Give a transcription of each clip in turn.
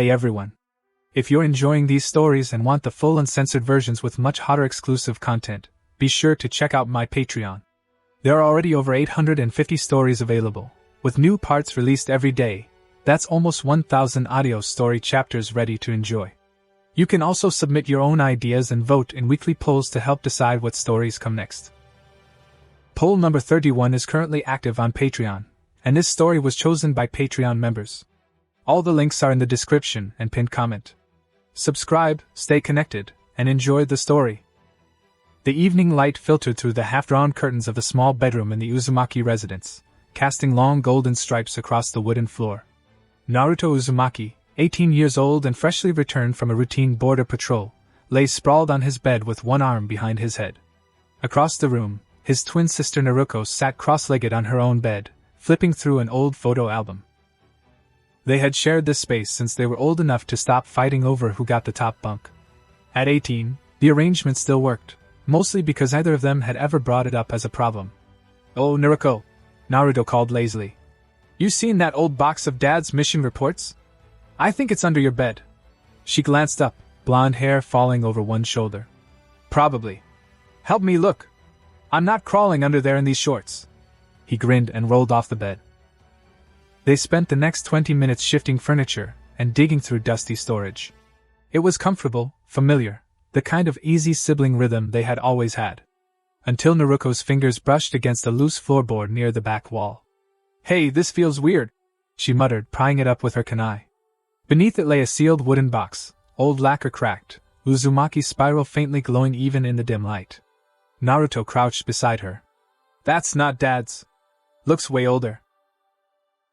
Hey everyone. If you're enjoying these stories and want the full uncensored versions with much hotter exclusive content, be sure to check out my Patreon. There are already over 850 stories available, with new parts released every day. That's almost 1,000 audio story chapters ready to enjoy. You can also submit your own ideas and vote in weekly polls to help decide what stories come next. Poll number 31 is currently active on Patreon, and this story was chosen by Patreon members. All the links are in the description and pinned comment. Subscribe, stay connected, and enjoy the story. The evening light filtered through the half-drawn curtains of the small bedroom in the Uzumaki residence, casting long golden stripes across the wooden floor. Naruto Uzumaki, 18 years old and freshly returned from a routine border patrol, lay sprawled on his bed with one arm behind his head. Across the room, his twin sister Naruko sat cross-legged on her own bed, flipping through an old photo album. They had shared this space since they were old enough to stop fighting over who got the top bunk. At 18, the arrangement still worked, mostly because neither of them had ever brought it up as a problem. "Oh, Naruko," Naruto called lazily. "You seen that old box of Dad's mission reports? I think it's under your bed." She glanced up, blonde hair falling over one shoulder. "Probably. Help me look. I'm not crawling under there in these shorts." He grinned and rolled off the bed. They spent the next 20 minutes shifting furniture and digging through dusty storage. It was comfortable, familiar, the kind of easy sibling rhythm they had always had. Until Naruko's fingers brushed against a loose floorboard near the back wall. "Hey, this feels weird," she muttered, prying it up with her kunai. Beneath it lay a sealed wooden box, old lacquer cracked, Uzumaki's spiral faintly glowing even in the dim light. Naruto crouched beside her. "That's not Dad's. Looks way older."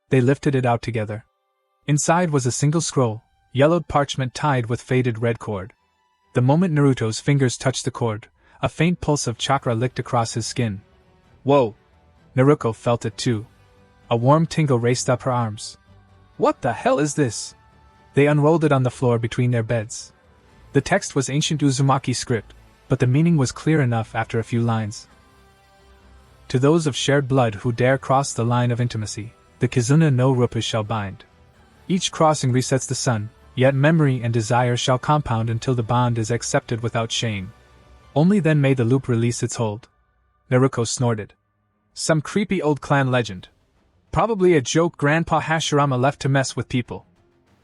They lifted it out together. Inside was a single scroll, yellowed parchment tied with faded red cord. The moment Naruto's fingers touched the cord, a faint pulse of chakra licked across his skin. "Whoa!" Naruko felt it too. A warm tingle raced up her arms. "What the hell is this?" They unrolled it on the floor between their beds. The text was ancient Uzumaki script, but the meaning was clear enough after a few lines. "To those of shared blood who dare cross the line of intimacy, the Kizuna no Rupa shall bind. Each crossing resets the sun, yet memory and desire shall compound until the bond is accepted without shame. Only then may the loop release its hold." Naruko snorted. "Some creepy old clan legend. Probably a joke Grandpa Hashirama left to mess with people."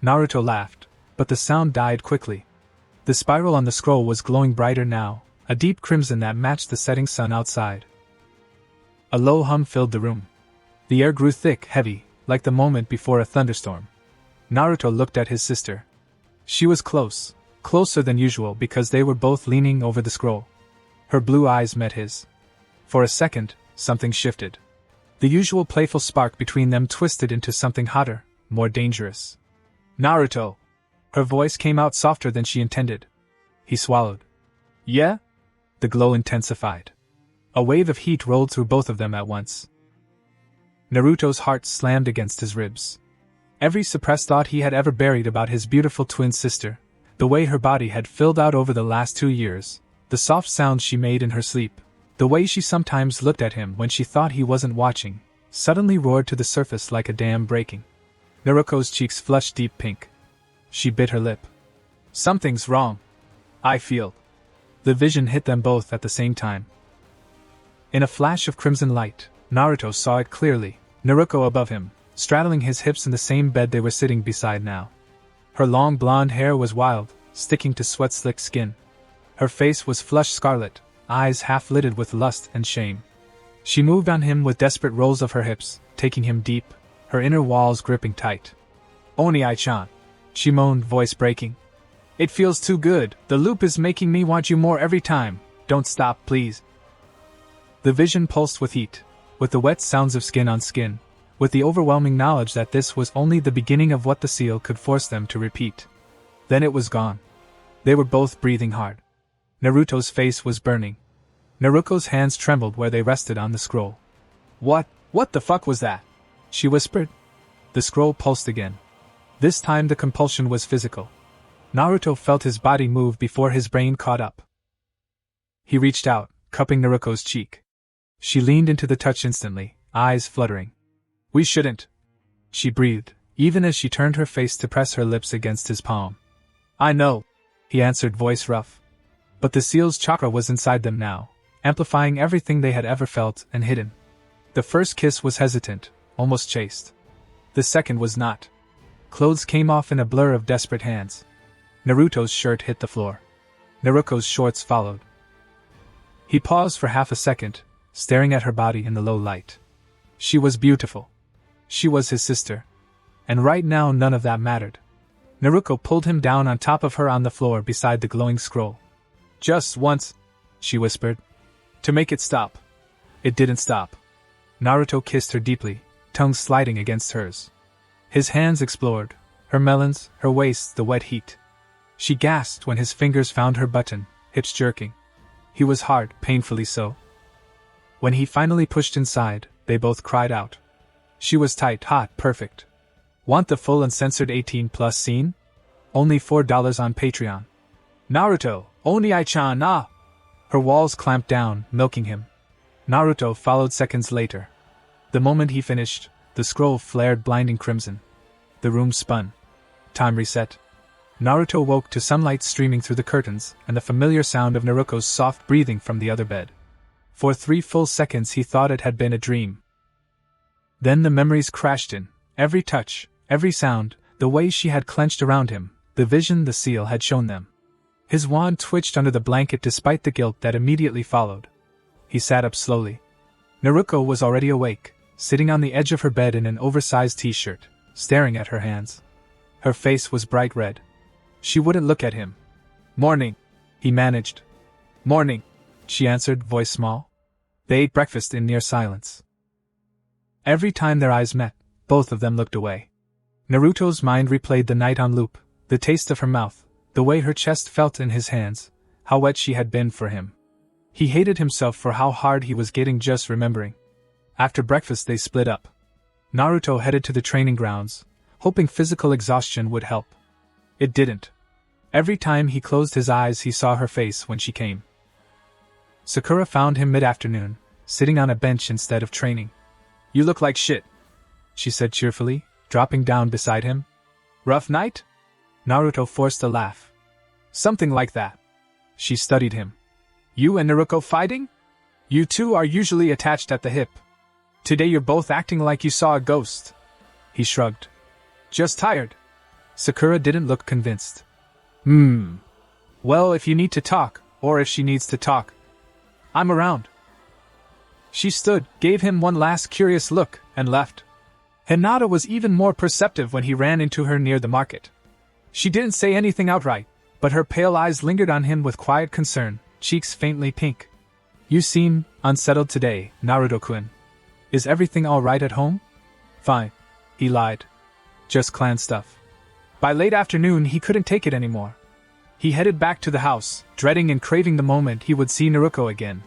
Naruto laughed, but the sound died quickly. The spiral on the scroll was glowing brighter now, a deep crimson that matched the setting sun outside. A low hum filled the room. The air grew thick, heavy, like the moment before a thunderstorm. Naruto looked at his sister. She was close, closer than usual because they were both leaning over the scroll. Her blue eyes met his. For a second, something shifted. The usual playful spark between them twisted into something hotter, more dangerous. "Naruto!" Her voice came out softer than she intended. He swallowed. "Yeah?" The glow intensified. A wave of heat rolled through both of them at once. Naruto's heart slammed against his ribs. Every suppressed thought he had ever buried about his beautiful twin sister, the way her body had filled out over the last 2 years, the soft sounds she made in her sleep, the way she sometimes looked at him when she thought he wasn't watching, suddenly roared to the surface like a dam breaking. Naruko's cheeks flushed deep pink. She bit her lip. "Something's wrong. I feel." The vision hit them both at the same time. In a flash of crimson light, Naruto saw it clearly, Naruko above him, straddling his hips in the same bed they were sitting beside now. Her long blonde hair was wild, sticking to sweat-slicked skin. Her face was flushed scarlet, eyes half-lidded with lust and shame. She moved on him with desperate rolls of her hips, taking him deep, her inner walls gripping tight. "Oni-chan," she moaned, voice breaking. "It feels too good, the loop is making me want you more every time, don't stop, please." The vision pulsed with heat, with the wet sounds of skin on skin, with the overwhelming knowledge that this was only the beginning of what the seal could force them to repeat. Then it was gone. They were both breathing hard. Naruto's face was burning. Naruko's hands trembled where they rested on the scroll. What the fuck was that?" she whispered. The scroll pulsed again. This time the compulsion was physical. Naruto felt his body move before his brain caught up. He reached out, cupping Naruko's cheek. She leaned into the touch instantly, eyes fluttering. "We shouldn't," she breathed, even as she turned her face to press her lips against his palm. "I know," he answered, voice rough. But the seal's chakra was inside them now, amplifying everything they had ever felt and hidden. The first kiss was hesitant, almost chaste. The second was not. Clothes came off in a blur of desperate hands. Naruto's shirt hit the floor. Naruko's shorts followed. He paused for half a second, staring at her body in the low light. She was beautiful. She was his sister. And right now none of that mattered. Naruko pulled him down on top of her on the floor beside the glowing scroll. "Just once," she whispered. "To make it stop." It didn't stop. Naruto kissed her deeply, tongue sliding against hers. His hands explored, her melons, her waist, the wet heat. She gasped when his fingers found her button, hips jerking. He was hard, painfully so. When he finally pushed inside, they both cried out. She was tight, hot, perfect. Want the full uncensored 18+ scene? Only $4 on Patreon. Naruto, Oni-chan, ah! Her walls clamped down, milking him. Naruto followed seconds later. The moment he finished, the scroll flared blinding crimson. The room spun. Time reset. Naruto woke to sunlight streaming through the curtains and the familiar sound of Naruko's soft breathing from the other bed. For 3 full seconds he thought it had been a dream. Then the memories crashed in, every touch, every sound, the way she had clenched around him, the vision the seal had shown them. His wand twitched under the blanket despite the guilt that immediately followed. He sat up slowly. Naruko was already awake, sitting on the edge of her bed in an oversized t-shirt, staring at her hands. Her face was bright red. She wouldn't look at him. "Morning," he managed. "Morning," she answered, voice small. They ate breakfast in near silence. Every time their eyes met, both of them looked away. Naruto's mind replayed the night on loop, the taste of her mouth, the way her chest felt in his hands, how wet she had been for him. He hated himself for how hard he was getting just remembering. After breakfast they split up. Naruto headed to the training grounds, hoping physical exhaustion would help. It didn't. Every time he closed his eyes he saw her face when she came. Sakura found him mid-afternoon, sitting on a bench instead of training. "You look like shit," she said cheerfully, dropping down beside him. "Rough night?" Naruto forced a laugh. "Something like that." She studied him. "You and Naruko fighting? You two are usually attached at the hip. Today you're both acting like you saw a ghost." He shrugged. "Just tired." Sakura didn't look convinced. Well, if you need to talk, or if she needs to talk, I'm around." She stood, gave him one last curious look, and left. Hinata was even more perceptive when he ran into her near the market. She didn't say anything outright, but her pale eyes lingered on him with quiet concern, cheeks faintly pink. "You seem unsettled today, Naruto-kun. Is everything all right at home?" "Fine," he lied. "Just clan stuff." By late afternoon he couldn't take it anymore. He headed back to the house, dreading and craving the moment he would see Naruko again.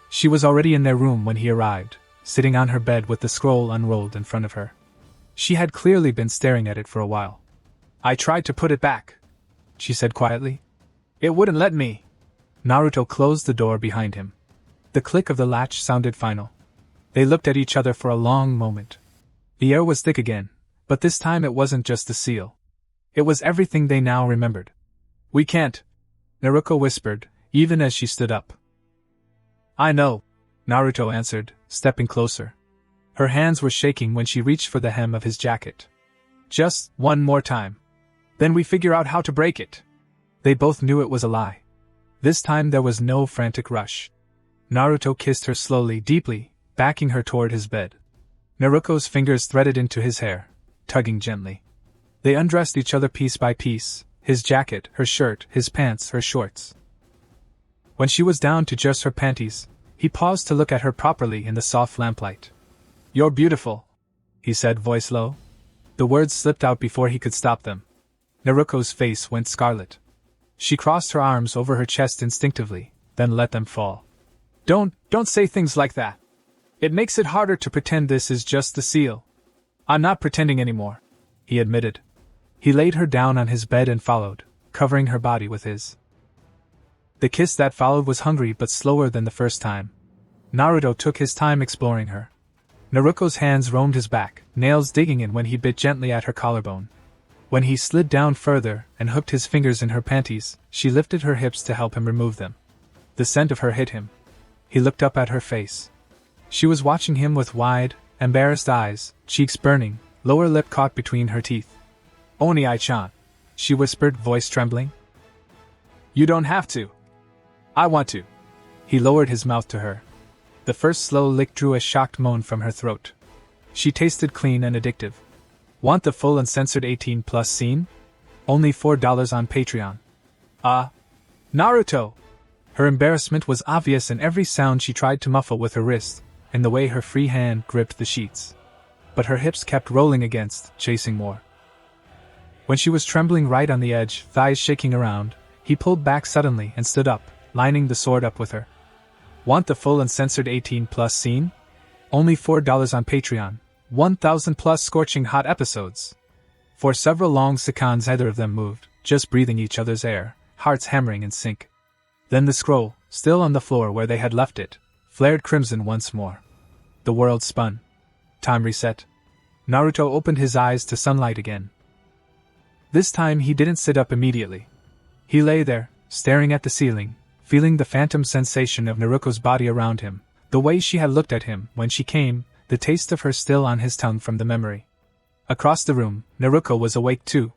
She was already in their room when he arrived, sitting on her bed with the scroll unrolled in front of her. She had clearly been staring at it for a while. "I tried to put it back," she said quietly. "It wouldn't let me." Naruto closed the door behind him. The click of the latch sounded final. They looked at each other for a long moment. The air was thick again, but this time it wasn't just the seal. It was everything they now remembered. "We can't," Naruko whispered, even as she stood up. "I know," Naruto answered, stepping closer. Her hands were shaking when she reached for the hem of his jacket. "Just one more time. Then we figure out how to break it." They both knew it was a lie. This time there was no frantic rush. Naruto kissed her slowly, deeply, backing her toward his bed. Naruko's fingers threaded into his hair, tugging gently. They undressed each other piece by piece, his jacket, her shirt, his pants, her shorts. When she was down to just her panties, he paused to look at her properly in the soft lamplight. "You're beautiful," he said, voice low. The words slipped out before he could stop them. Naruko's face went scarlet. She crossed her arms over her chest instinctively, then let them fall. Don't say things like that. It makes it harder to pretend this is just the seal." "I'm not pretending anymore," he admitted. He laid her down on his bed and followed, covering her body with his. The kiss that followed was hungry but slower than the first time. Naruto took his time exploring her. Naruko's hands roamed his back, nails digging in when he bit gently at her collarbone. When he slid down further and hooked his fingers in her panties, she lifted her hips to help him remove them. The scent of her hit him. He looked up at her face. She was watching him with wide, embarrassed eyes, cheeks burning, lower lip caught between her teeth. "Oni-ai-chan," she whispered, voice trembling. "You don't have to. I want to." He lowered his mouth to her. The first slow lick drew a shocked moan from her throat. She tasted clean and addictive. Want the full uncensored 18+ scene? Only $4 on Patreon. Naruto! Her embarrassment was obvious in every sound she tried to muffle with her wrist, and the way her free hand gripped the sheets. But her hips kept rolling against, chasing more. When she was trembling right on the edge, thighs shaking around, he pulled back suddenly and stood up, lining the sword up with her. Want the full uncensored 18+ scene? Only $4 on Patreon. 1,000+ scorching hot episodes. For several long seconds neither of them moved, just breathing each other's air, hearts hammering in sync. Then the scroll, still on the floor where they had left it, flared crimson once more. The world spun. Time reset. Naruto opened his eyes to sunlight again. This time he didn't sit up immediately. He lay there, staring at the ceiling, feeling the phantom sensation of Naruko's body around him, the way she had looked at him when she came, the taste of her still on his tongue from the memory. Across the room, Naruko was awake too.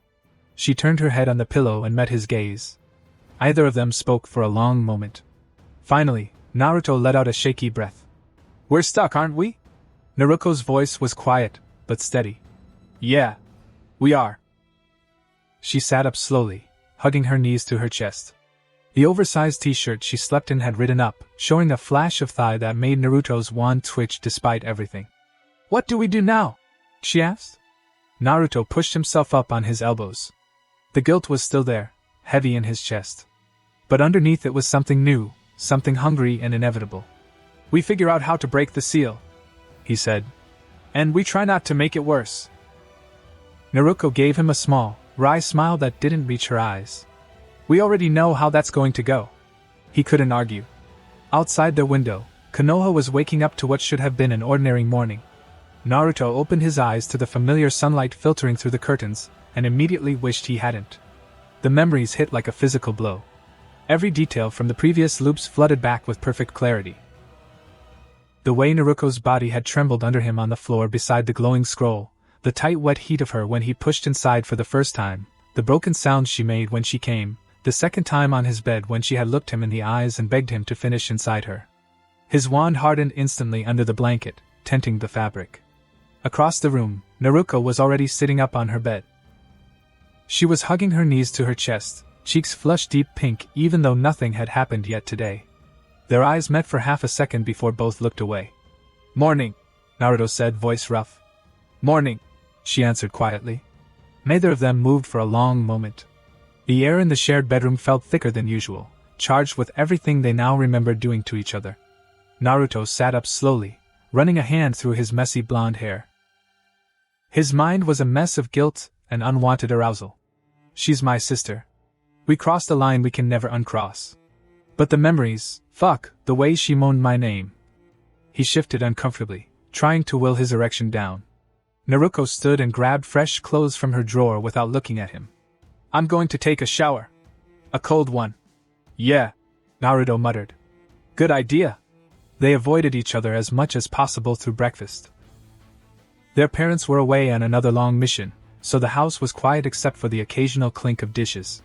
She turned her head on the pillow and met his gaze. Either of them spoke for a long moment. Finally, Naruto let out a shaky breath. "We're stuck, aren't we?" Naruko's voice was quiet, but steady. "Yeah, we are." She sat up slowly, hugging her knees to her chest. The oversized t-shirt she slept in had ridden up, showing a flash of thigh that made Naruto's wand twitch despite everything. "What do we do now?" she asked. Naruto pushed himself up on his elbows. The guilt was still there, heavy in his chest. But underneath it was something new, something hungry and inevitable. "We figure out how to break the seal," he said. "And we try not to make it worse." Naruko gave him a small, wry smile that didn't reach her eyes. "We already know how that's going to go." He couldn't argue. Outside their window, Konoha was waking up to what should have been an ordinary morning. Naruto opened his eyes to the familiar sunlight filtering through the curtains, and immediately wished he hadn't. The memories hit like a physical blow. Every detail from the previous loops flooded back with perfect clarity. The way Naruko's body had trembled under him on the floor beside the glowing scroll, the tight wet heat of her when he pushed inside for the first time, the broken sounds she made when she came, the second time on his bed when she had looked him in the eyes and begged him to finish inside her. His wand hardened instantly under the blanket, tenting the fabric. Across the room, Naruko was already sitting up on her bed. She was hugging her knees to her chest, cheeks flushed deep pink even though nothing had happened yet today. Their eyes met for half a second before both looked away. "Morning," Naruto said, voice rough. "Morning," she answered quietly. Neither of them moved for a long moment. The air in the shared bedroom felt thicker than usual, charged with everything they now remembered doing to each other. Naruto sat up slowly, running a hand through his messy blonde hair. His mind was a mess of guilt and unwanted arousal. "She's my sister. We crossed a line we can never uncross. But the memories, fuck, the way she moaned my name." He shifted uncomfortably, trying to will his erection down. Naruko stood and grabbed fresh clothes from her drawer without looking at him. "I'm going to take a shower. A cold one." "Yeah," Naruto muttered. "Good idea." They avoided each other as much as possible through breakfast. Their parents were away on another long mission, so the house was quiet except for the occasional clink of dishes.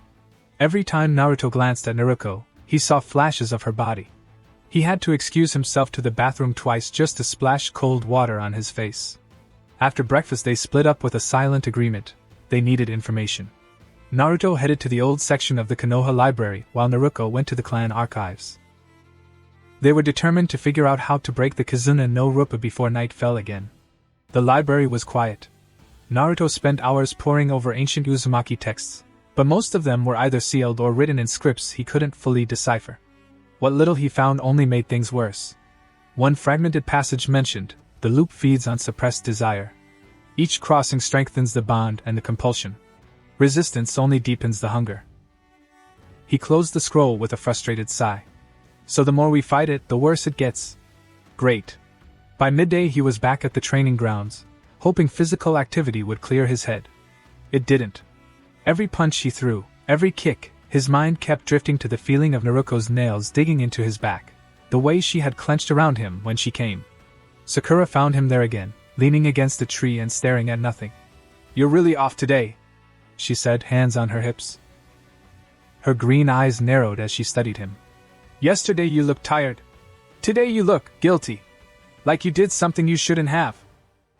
Every time Naruto glanced at Naruko, he saw flashes of her body. He had to excuse himself to the bathroom twice just to splash cold water on his face. After breakfast they split up with a silent agreement. They needed information. Naruto headed to the old section of the Konoha library while Naruko went to the clan archives. They were determined to figure out how to break the Kizuna no Rupa before night fell again. The library was quiet. Naruto spent hours poring over ancient Uzumaki texts, but most of them were either sealed or written in scripts he couldn't fully decipher. What little he found only made things worse. One fragmented passage mentioned, "The loop feeds on suppressed desire. Each crossing strengthens the bond and the compulsion. Resistance only deepens the hunger." He closed the scroll with a frustrated sigh. "So the more we fight it, the worse it gets." "Great." By midday he was back at the training grounds, hoping physical activity would clear his head. It didn't. Every punch he threw, every kick, his mind kept drifting to the feeling of Naruko's nails digging into his back, the way she had clenched around him when she came. Sakura found him there again, leaning against a tree and staring at nothing. "You're really off today," she said, hands on her hips. Her green eyes narrowed as she studied him. "Yesterday you looked tired. Today you look guilty. Like you did something you shouldn't have."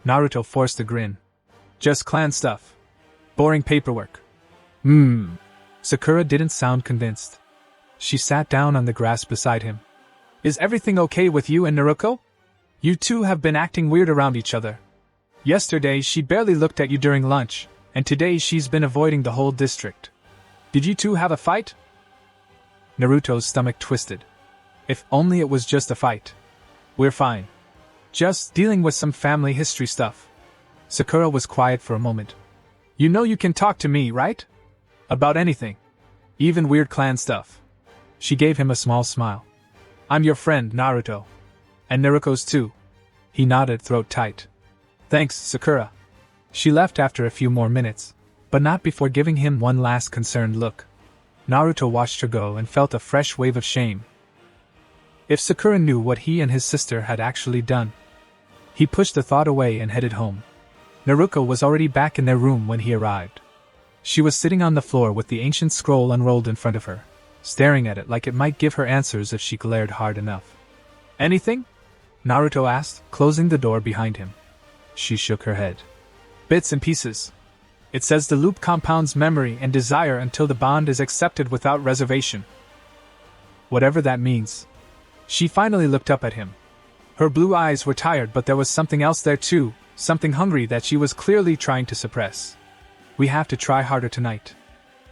Naruto forced a grin. "Just clan stuff. Boring paperwork." Sakura didn't sound convinced. She sat down on the grass beside him. "Is everything okay with you and Naruko? You two have been acting weird around each other. Yesterday she barely looked at you during lunch, and today she's been avoiding the whole district. Did you two have a fight?" Naruto's stomach twisted. If only it was just a fight. "We're fine. Just dealing with some family history stuff." Sakura was quiet for a moment. "You know you can talk to me, right? About anything. Even weird clan stuff." She gave him a small smile. "I'm your friend, Naruto. And Naruko's too." He nodded, throat tight. "Thanks, Sakura." She left after a few more minutes, but not before giving him one last concerned look. Naruto watched her go and felt a fresh wave of shame. If Sakura knew what he and his sister had actually done. He pushed the thought away and headed home. Naruko was already back in their room when he arrived. She was sitting on the floor with the ancient scroll unrolled in front of her, staring at it like it might give her answers if she glared hard enough. "Anything?" Naruto asked, closing the door behind him. She shook her head. "Bits and pieces. It says the loop compounds memory and desire until the bond is accepted without reservation." Whatever that means. She finally looked up at him. Her blue eyes were tired, but there was something else there too, something hungry that she was clearly trying to suppress. "We have to try harder tonight.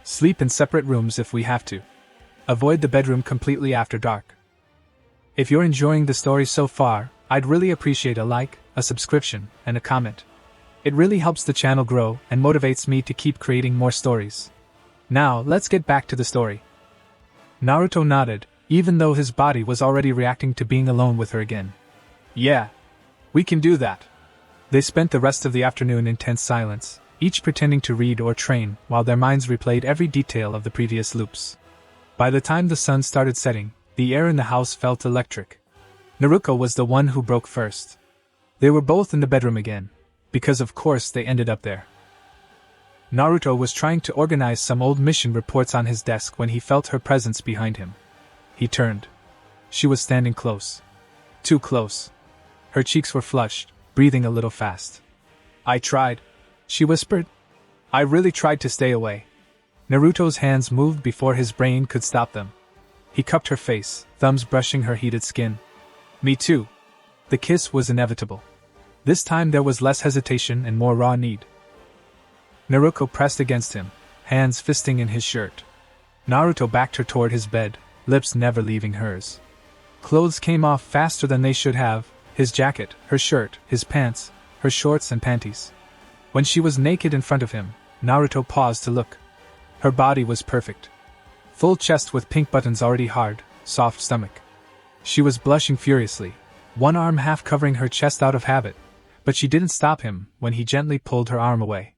Sleep in separate rooms if we have to. Avoid the bedroom completely after dark." If you're enjoying the story so far, I'd really appreciate a like, a subscription, and a comment. It really helps the channel grow and motivates me to keep creating more stories. Now, let's get back to the story. Naruto nodded, even though his body was already reacting to being alone with her again. "Yeah, we can do that." They spent the rest of the afternoon in tense silence, each pretending to read or train while their minds replayed every detail of the previous loops. By the time the sun started setting, the air in the house felt electric. Naruko was the one who broke first. They were both in the bedroom again, because of course they ended up there. Naruto was trying to organize some old mission reports on his desk when he felt her presence behind him. He turned. She was standing close. Too close. Her cheeks were flushed, breathing a little fast. "I tried," she whispered. "I really tried to stay away." Naruto's hands moved before his brain could stop them. He cupped her face, thumbs brushing her heated skin. "Me too." The kiss was inevitable. This time there was less hesitation and more raw need. Naruko pressed against him, hands fisting in his shirt. Naruto backed her toward his bed, lips never leaving hers. Clothes came off faster than they should have, his jacket, her shirt, his pants, her shorts and panties. When she was naked in front of him, Naruto paused to look. Her body was perfect. Full chest with pink buttons already hard, soft stomach. She was blushing furiously, one arm half covering her chest out of habit, but she didn't stop him when he gently pulled her arm away.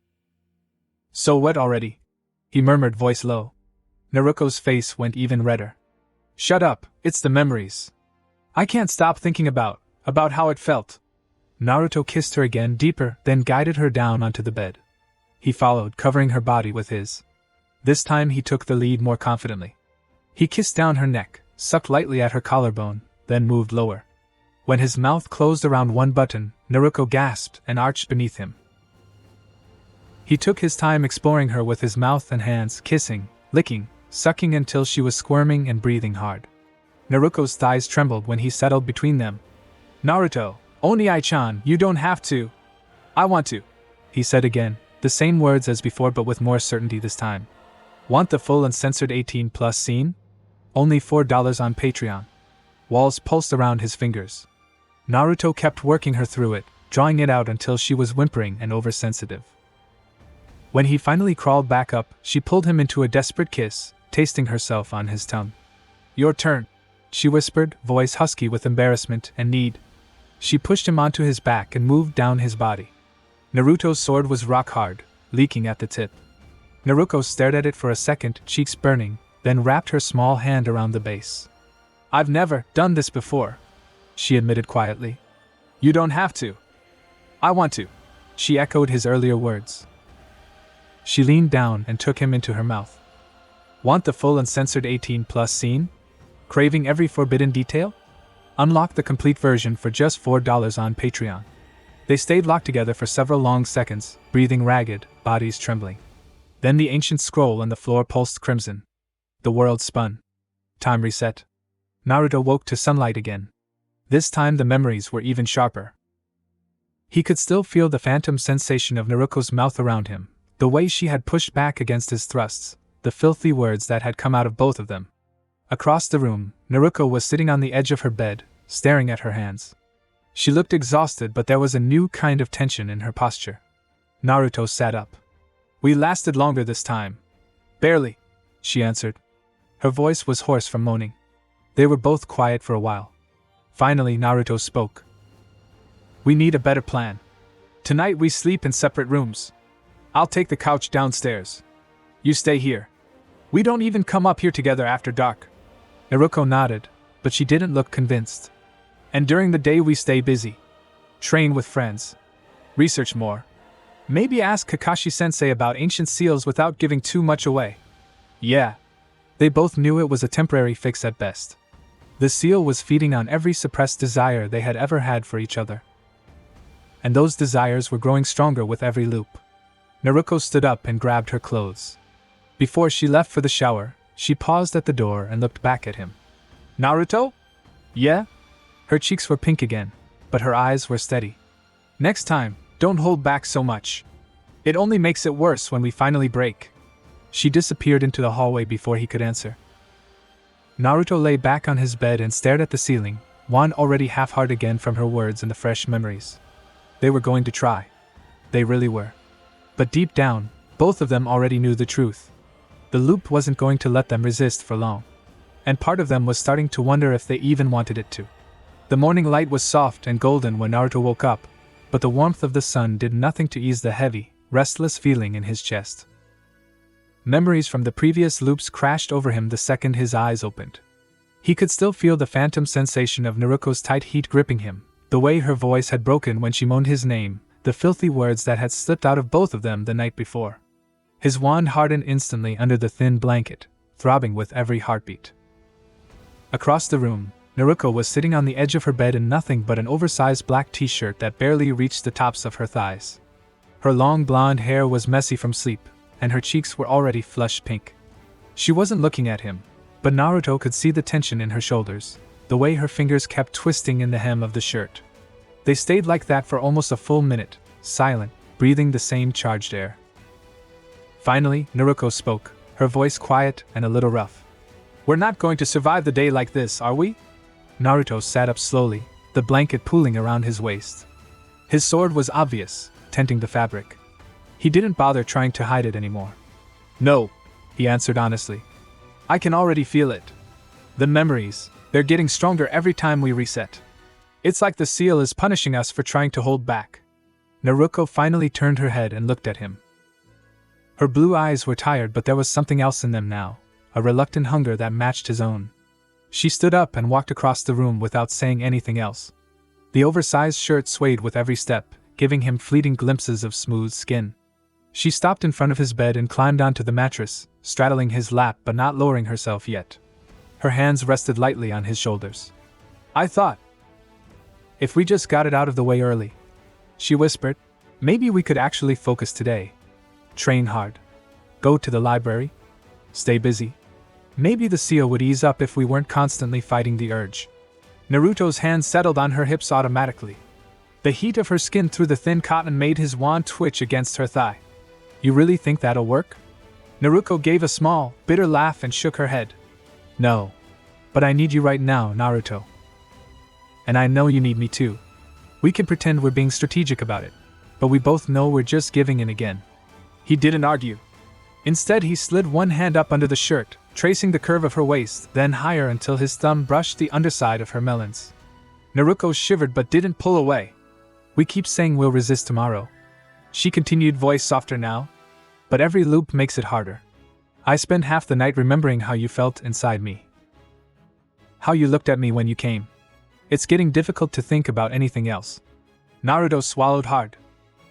"So wet already?" he murmured, voice low. Naruko's face went even redder. "Shut up, it's the memories. I can't stop thinking about how it felt." Naruto kissed her again deeper, then guided her down onto the bed. He followed, covering her body with his. This time he took the lead more confidently. He kissed down her neck, sucked lightly at her collarbone, then moved lower. When his mouth closed around one button, Naruko gasped and arched beneath him. He took his time exploring her with his mouth and hands, kissing, licking, sucking until she was squirming and breathing hard. Naruko's thighs trembled when he settled between them. "Naruto, Oni-chan, you don't have to. I want to," he said again, the same words as before but with more certainty this time. Want the full uncensored 18+ scene? Only $4 on Patreon. Walls pulsed around his fingers. Naruto kept working her through it, drawing it out until she was whimpering and oversensitive. When he finally crawled back up, she pulled him into a desperate kiss, tasting herself on his tongue. "Your turn," she whispered, voice husky with embarrassment and need. She pushed him onto his back and moved down his body. Naruto's sword was rock hard, leaking at the tip. Naruko stared at it for a second, cheeks burning, then wrapped her small hand around the base. "I've never done this before," she admitted quietly. "You don't have to." "I want to," she echoed his earlier words. She leaned down and took him into her mouth. Want the full uncensored 18+ scene? Craving every forbidden detail? Unlock the complete version for just $4 on Patreon. They stayed locked together for several long seconds, breathing ragged, bodies trembling. Then the ancient scroll on the floor pulsed crimson. The world spun. Time reset. Naruto woke to sunlight again. This time the memories were even sharper. He could still feel the phantom sensation of Naruko's mouth around him, the way she had pushed back against his thrusts, the filthy words that had come out of both of them. Across the room, Naruko was sitting on the edge of her bed, staring at her hands. She looked exhausted, but there was a new kind of tension in her posture. Naruto sat up. "We lasted longer this time." "Barely," she answered. Her voice was hoarse from moaning. They were both quiet for a while. Finally, Naruto spoke. "We need a better plan. Tonight we sleep in separate rooms. I'll take the couch downstairs. You stay here. We don't even come up here together after dark." Naruko nodded, but she didn't look convinced. "And during the day we stay busy. Train with friends. Research more. Maybe ask Kakashi-sensei about ancient seals without giving too much away." "Yeah." They both knew it was a temporary fix at best. The seal was feeding on every suppressed desire they had ever had for each other. And those desires were growing stronger with every loop. Naruko stood up and grabbed her clothes. Before she left for the shower, she paused at the door and looked back at him. "Naruto?" "Yeah?" Her cheeks were pink again, but her eyes were steady. "Next time, don't hold back so much. It only makes it worse when we finally break." She disappeared into the hallway before he could answer. Naruto lay back on his bed and stared at the ceiling, one already half hard again from her words and the fresh memories. They were going to try. They really were. But deep down, both of them already knew the truth. The loop wasn't going to let them resist for long. And part of them was starting to wonder if they even wanted it to. The morning light was soft and golden when Naruto woke up, but the warmth of the sun did nothing to ease the heavy, restless feeling in his chest. Memories from the previous loops crashed over him the second his eyes opened. He could still feel the phantom sensation of Naruko's tight heat gripping him, the way her voice had broken when she moaned his name, the filthy words that had slipped out of both of them the night before. His wand hardened instantly under the thin blanket, throbbing with every heartbeat. Across the room, Naruko was sitting on the edge of her bed in nothing but an oversized black t-shirt that barely reached the tops of her thighs. Her long blonde hair was messy from sleep, and her cheeks were already flushed pink. She wasn't looking at him, but Naruto could see the tension in her shoulders, the way her fingers kept twisting in the hem of the shirt. They stayed like that for almost a full minute, silent, breathing the same charged air. Finally, Naruko spoke, her voice quiet and a little rough. "We're not going to survive the day like this, are we?" Naruto sat up slowly, the blanket pooling around his waist. His sword was obvious, tenting the fabric. He didn't bother trying to hide it anymore. "No," he answered honestly. "I can already feel it. The memories, they're getting stronger every time we reset. It's like the seal is punishing us for trying to hold back." Naruko finally turned her head and looked at him. Her blue eyes were tired, but there was something else in them now, a reluctant hunger that matched his own. She stood up and walked across the room without saying anything else. The oversized shirt swayed with every step, giving him fleeting glimpses of smooth skin. She stopped in front of his bed and climbed onto the mattress, straddling his lap but not lowering herself yet. Her hands rested lightly on his shoulders. "I thought, if we just got it out of the way early," she whispered, "maybe we could actually focus today. Train hard. Go to the library. Stay busy. Maybe the seal would ease up if we weren't constantly fighting the urge." Naruto's hand settled on her hips automatically. The heat of her skin through the thin cotton made his wand twitch against her thigh. "You really think that'll work?" Naruko gave a small, bitter laugh and shook her head. "No. But I need you right now, Naruto. And I know you need me too. We can pretend we're being strategic about it, but we both know we're just giving in again." He didn't argue. Instead, he slid one hand up under the shirt, tracing the curve of her waist, then higher until his thumb brushed the underside of her melons. Naruko shivered but didn't pull away. We keep saying we'll resist tomorrow. She continued, voice softer now. But every loop makes it harder. I spend half the night remembering how you felt inside me. How you looked at me when you came. It's getting difficult to think about anything else. Naruto swallowed hard.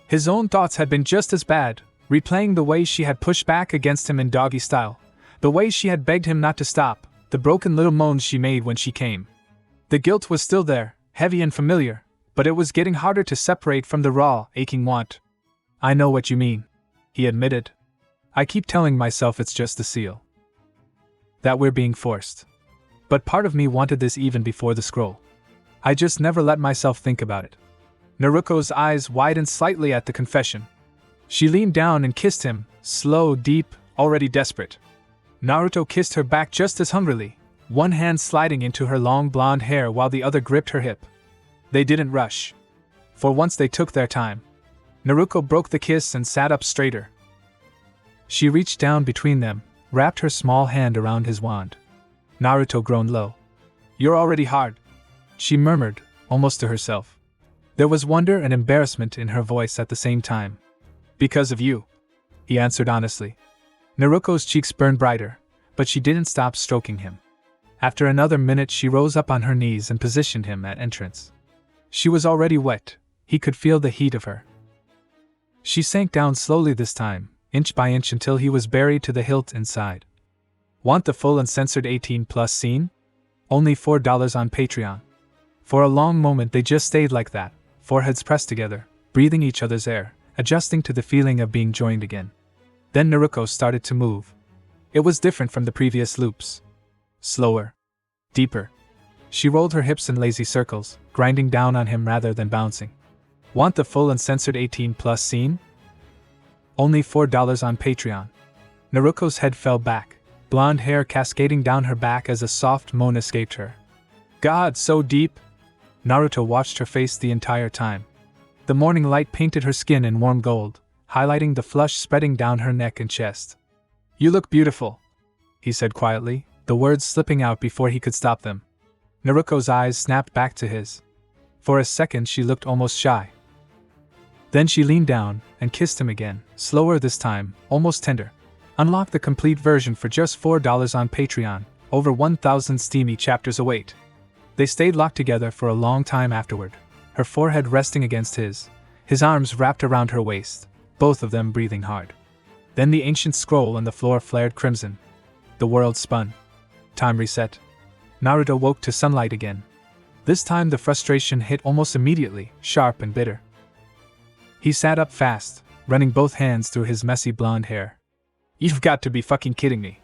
His own thoughts had been just as bad, replaying the way she had pushed back against him in doggy style, the way she had begged him not to stop, the broken little moans she made when she came. The guilt was still there, heavy and familiar, but it was getting harder to separate from the raw, aching want. I know what you mean, he admitted. I keep telling myself it's just the seal. That we're being forced. But part of me wanted this even before the scroll. I just never let myself think about it. Naruko's eyes widened slightly at the confession. She leaned down and kissed him, slow, deep, already desperate. Naruto kissed her back just as hungrily, one hand sliding into her long blonde hair while the other gripped her hip. They didn't rush. For once they took their time. Naruko broke the kiss and sat up straighter. She reached down between them, wrapped her small hand around his wand. Naruto groaned low. You're already hard, she murmured, almost to herself. There was wonder and embarrassment in her voice at the same time. Because of you, he answered honestly. Naruko's cheeks burned brighter, but she didn't stop stroking him. After another minute she rose up on her knees and positioned him at entrance. She was already wet, he could feel the heat of her. She sank down slowly this time, inch by inch until he was buried to the hilt inside. Want the full uncensored 18+ scene? Only $4 on Patreon. For a long moment they just stayed like that, foreheads pressed together, breathing each other's air, adjusting to the feeling of being joined again. Then Naruko started to move. It was different from the previous loops. Slower. Deeper. She rolled her hips in lazy circles, grinding down on him rather than bouncing. Want the full uncensored 18+ scene? Only $4 on Patreon. Naruko's head fell back, blonde hair cascading down her back as a soft moan escaped her. God, so deep! Naruto watched her face the entire time. The morning light painted her skin in warm gold, highlighting the flush spreading down her neck and chest. You look beautiful, he said quietly, the words slipping out before he could stop them. Naruko's eyes snapped back to his. For a second she looked almost shy. Then she leaned down and kissed him again, slower this time, almost tender. Unlock the complete version for just $4 on Patreon. Over 1,000 steamy chapters await. They stayed locked together for a long time afterward, her forehead resting against his arms wrapped around her waist, both of them breathing hard. Then the ancient scroll on the floor flared crimson. The world spun. Time reset. Naruto woke to sunlight again. This time the frustration hit almost immediately, sharp and bitter. He sat up fast, running both hands through his messy blonde hair. You've got to be fucking kidding me.